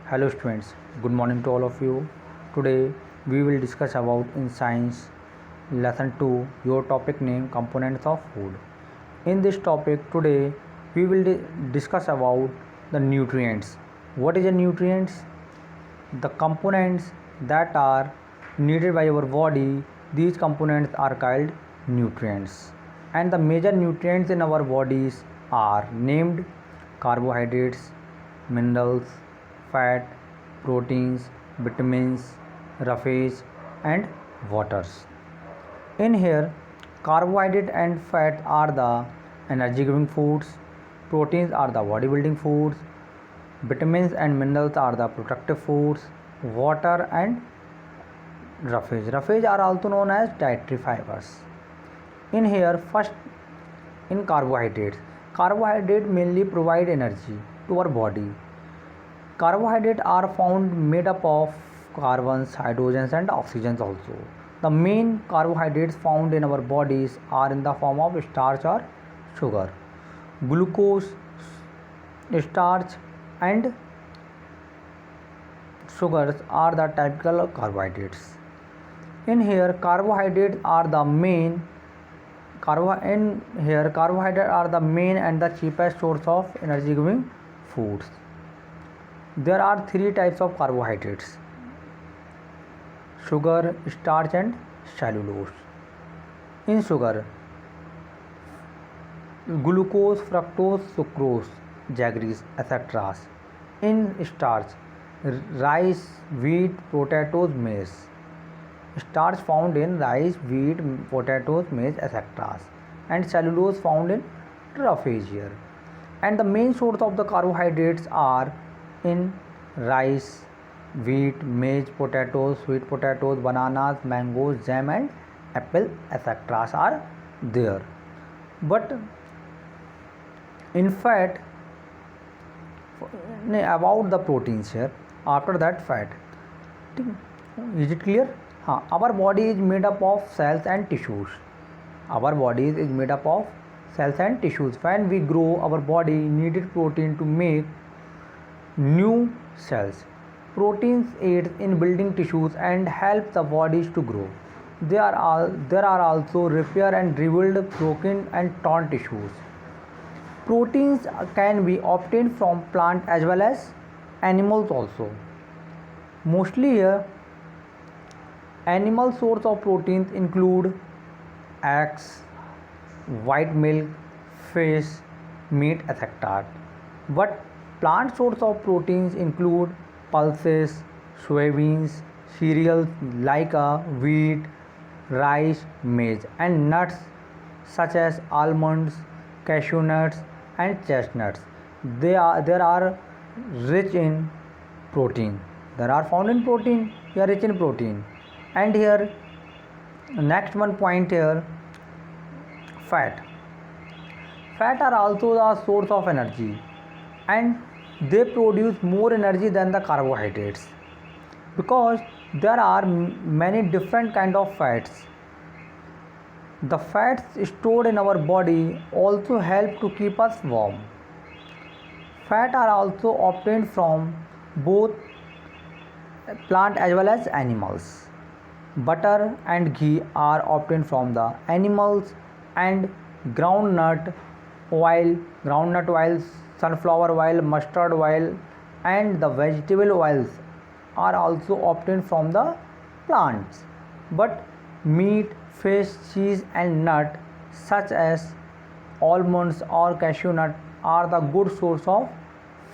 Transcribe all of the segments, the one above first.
Hello students, good morning to all of you. Today we will discuss about in science lesson 2 your topic name components of food. In this topic today we will discuss about the nutrients. What is a nutrients? The components that are needed by our body. These components are called nutrients. And the major nutrients in our bodies are named carbohydrates, minerals, fat, proteins, vitamins, roughage and waters. In here, carbohydrate and fat are the energy giving foods, proteins are the body building foods, vitamins and minerals are the protective foods, water and roughage. Roughage are also known as dietary fibers. In here, first in carbohydrates. Carbohydrates mainly provide energy to our body. Carbohydrates are found made up of carbons, hydrogens and oxygens also. The main carbohydrates found in our bodies are in the form of starch or sugar. Glucose, starch and sugars are the typical carbohydrates. In here carbohydrates are the main carbohydrates are the main and the cheapest source of energy giving foods. There are three types of carbohydrates: sugar, starch and cellulose. In sugar, glucose, fructose, sucrose, jaggeries, etc. In starch, rice, wheat, potatoes, maize. Starch found in rice, wheat, potatoes, maize, etc. And cellulose found in roughage here. And the main source of the carbohydrates are in rice, wheat, maize, potatoes, sweet potatoes, bananas, mangoes, jam and apple, etc. are there. But in fat, about the proteins here, after that fat. Is it clear? Our body is made up of cells and tissues. Our body is made up of cells and tissues. When we grow, our body needed protein to make new cells. Proteins aid in building tissues and help the bodies to grow. There are also repair and rebuild broken and torn tissues. Proteins can be obtained from plant as well as animals also. Mostly here, animal source of proteins include eggs, white milk, fish, meat, etc. But plant source of proteins include pulses, soybeans, cereals like wheat, rice, maize, and nuts such as almonds, cashew nuts, and chestnuts. There are rich in protein. They are found in protein. They are rich in protein. And here, next one point here, fat. Fat are also the source of energy, and they produce more energy than the carbohydrates because there are many different kind of fats. The fats stored in our body also help to keep us warm. Fat are also obtained from both plant as well as animals. Butter and ghee are obtained from the animals, and groundnut oil, sunflower oil, mustard oil and the vegetable oils are also obtained from the plants. But meat, fish, cheese and nut such as almonds or cashew nut are the good source of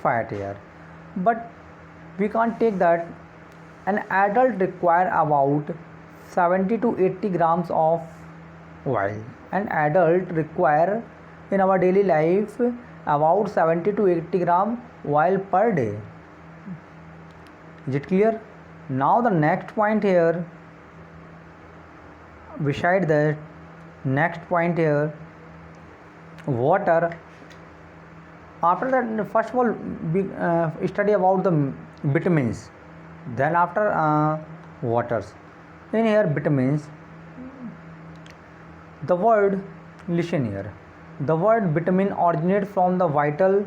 fat here. But we can't take that. An adult require about 70 to 80 grams of oil. An adult require in our daily life about 70 to 80 gram oil per day. Is it clear? Now the next point here, beside that, next point here, water. After that, first of all, we study about the vitamins. Then after waters. In here vitamins, the word, listen here, the word vitamin originates from the vital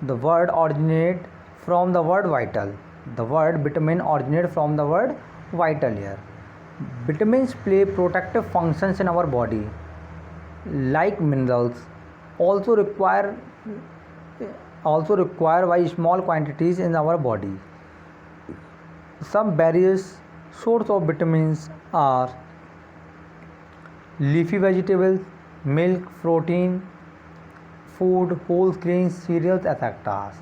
The word originate from the word vital. The word vitamin originates from the word vital here. Vitamins play protective functions in our body. Like minerals, also require by small quantities in our body. Some various sources of vitamins are leafy vegetables, milk, protein, food, whole grains, cereals, etc.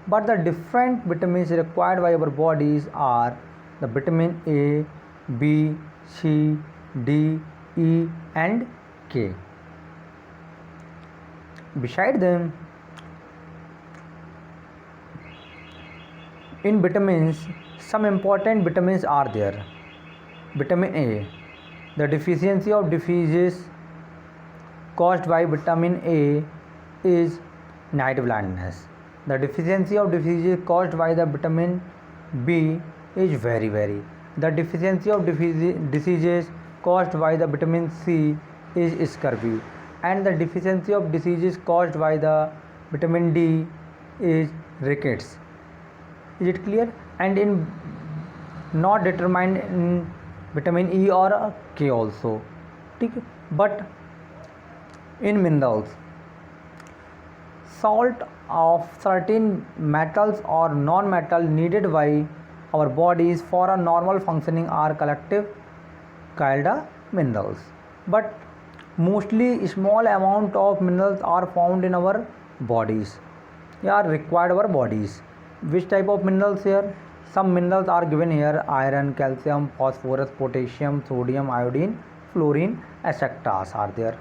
But the different vitamins required by our bodies are the vitamin A, B, C, D, E, and K. Beside them, in vitamins, some important vitamins are there. Vitamin A, the deficiency of diseases caused by vitamin A is night blindness. The deficiency of diseases caused by the vitamin B is very. The deficiency of diseases caused by the vitamin C is scurvy, and the deficiency of diseases caused by the vitamin D is rickets. Is it clear? And in not determined in vitamin E or K also. But in minerals, salt of certain metals or non-metal needed by our bodies for a normal functioning are called minerals. But mostly small amount of minerals are found in our bodies, required our bodies. Which type of minerals here? Some minerals are given here: iron, calcium, phosphorus, potassium, sodium, iodine, fluorine, etc. are there.